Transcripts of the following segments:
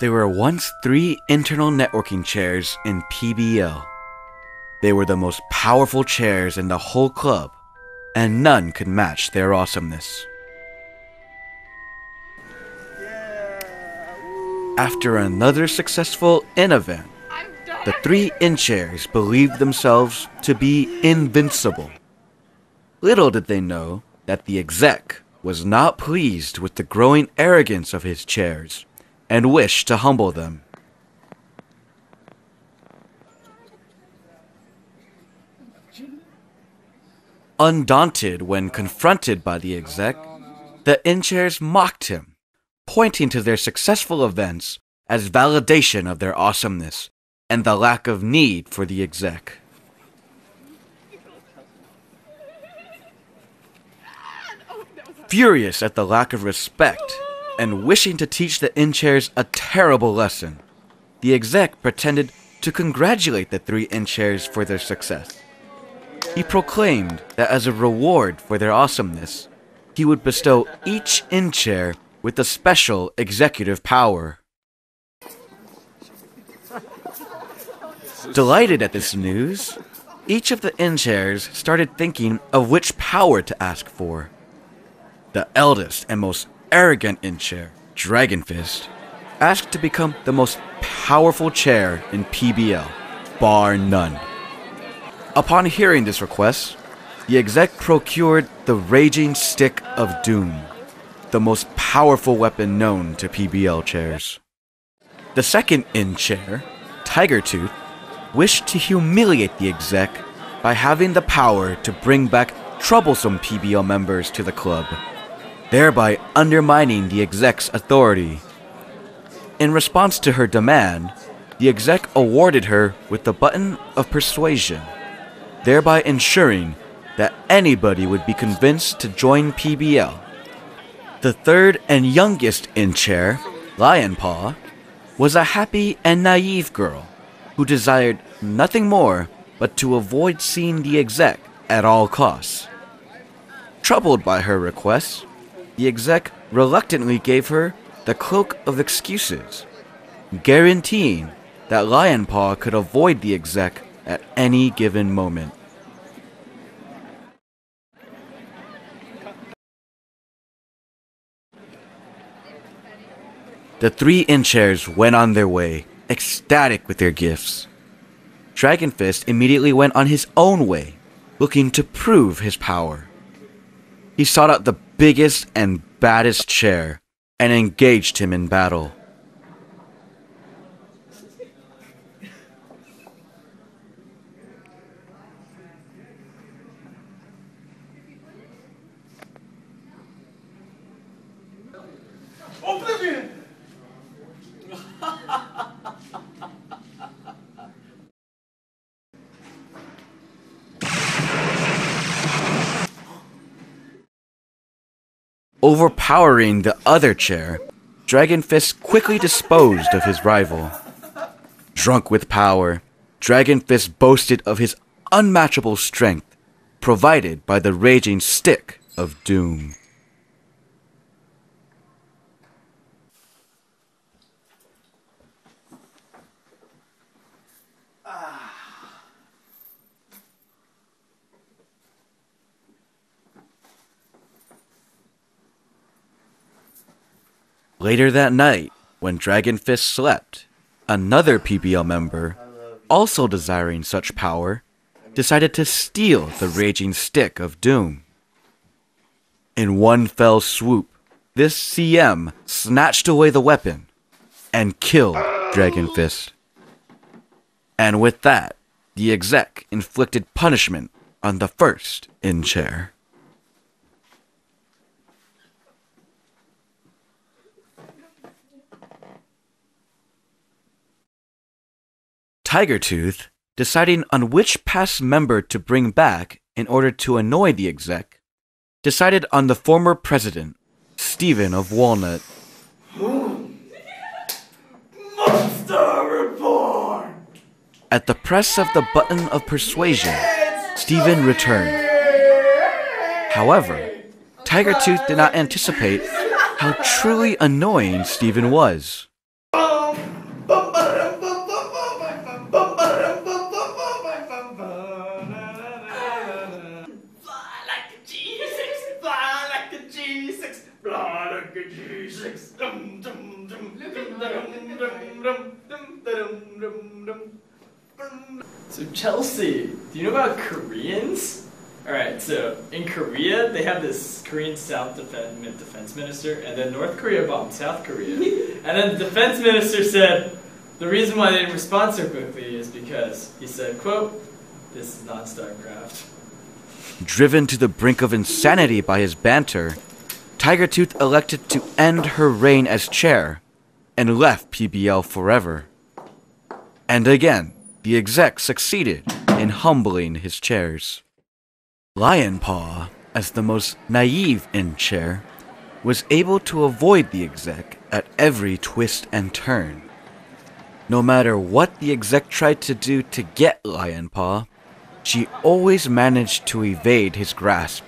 There were once 3 internal networking chairs in PBL. They were the most powerful chairs in the whole club, and none could match their awesomeness. After another successful in-event, the 3 in-chairs believed themselves to be invincible. Little did they know that the exec was not pleased with the growing arrogance of his chairs and wished to humble them. Undaunted when confronted by the exec, the in-chairs mocked him, pointing to their successful events as validation of their awesomeness and the lack of need for the exec. Furious at the lack of respect and wishing to teach the in-chairs a terrible lesson, the exec pretended to congratulate the 3 in-chairs for their success. He proclaimed that as a reward for their awesomeness, he would bestow each in-chair with a special executive power. Delighted at this news, each of the in-chairs started thinking of which power to ask for. The eldest and most arrogant in-chair, Dragon Fist, asked to become the most powerful chair in PBL, bar none. Upon hearing this request, the exec procured the Raging Stick of Doom, the most powerful weapon known to PBL chairs. The second in-chair, Tiger Tooth, wished to humiliate the exec by having the power to bring back troublesome PBL members to the club, thereby undermining the exec's authority. In response to her demand, the exec awarded her with the button of persuasion, thereby ensuring that anybody would be convinced to join PBL. The third and youngest in-chair, Lion Paw, was a happy and naive girl who desired nothing more but to avoid seeing the exec at all costs. Troubled by her request, the exec reluctantly gave her the Cloak of Excuses, guaranteeing that Lion Paw could avoid the exec at any given moment. The 3 in-chairs went on their way, ecstatic with their gifts. Dragon Fist immediately went on his own way, looking to prove his power. He sought out the biggest and baddest chair and engaged him in battle. Overpowering the other chair, Dragon Fist quickly disposed of his rival. Drunk with power, Dragon Fist boasted of his unmatchable strength, provided by the Raging Stick of Doom. Later that night, when Dragon Fist slept, another PBL member, also desiring such power, decided to steal the Raging Stick of Doom. In one fell swoop, this CM snatched away the weapon and killed Dragon Fist. And with that, the exec inflicted punishment on the first in-chair. Tiger Tooth, deciding on which past member to bring back in order to annoy the exec, decided on the former president, Stephen of Walnut. Monster reborn! At the press of the button of persuasion, Stephen returned. However, Tiger Tooth did not anticipate how truly annoying Stephen was. Oh G6. So Chelsea, do you know about Koreans? Alright, so in Korea, they have this Korean defense minister, and then North Korea bombed South Korea. And then the defense minister said, the reason why they didn't respond so quickly is because, he said, quote, "This is not StarCraft." Driven to the brink of insanity by his banter, Tigertooth elected to end her reign as chair and left PBL forever. And again, the exec succeeded in humbling his chairs. Lionpaw, as the most naive in-chair, was able to avoid the exec at every twist and turn. No matter what the exec tried to do to get Lionpaw, she always managed to evade his grasp.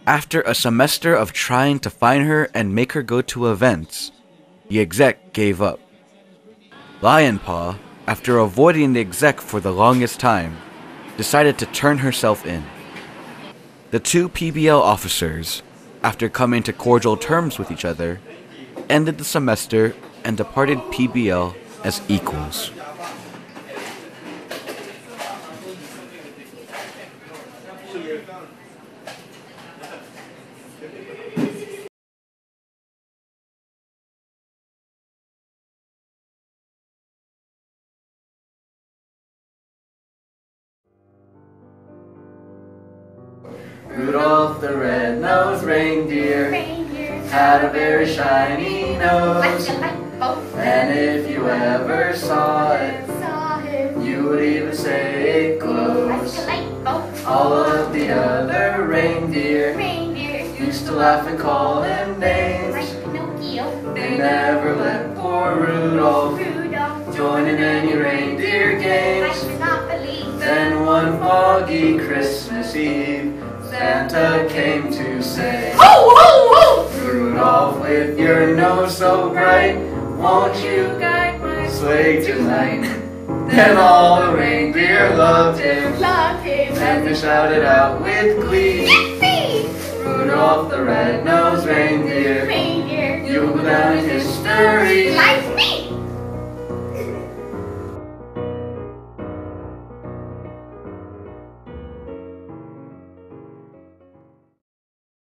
After a semester of trying to find her and make her go to events, the exec gave up. Lionpaw, after avoiding the exec for the longest time, decided to turn herself in. The two PBL officers, after coming to cordial terms with each other, ended the semester and departed PBL as equals. Rudolph the red-nosed reindeer had a very shiny nose, and if you ever saw it, you would even say it glows. All of the other reindeer used to laugh and call him names. They never let poor Rudolph join in any reindeer games. Then one foggy Christmas Eve, Santa came to say, "Ho, ho, ho! Rudolph, with your nose so bright, won't you guide my sleigh tonight?" Then all the reindeer loved him, and they shouted out with glee, "Yippee! Rudolph the red-nosed reindeer, you'll go down in history." Like me!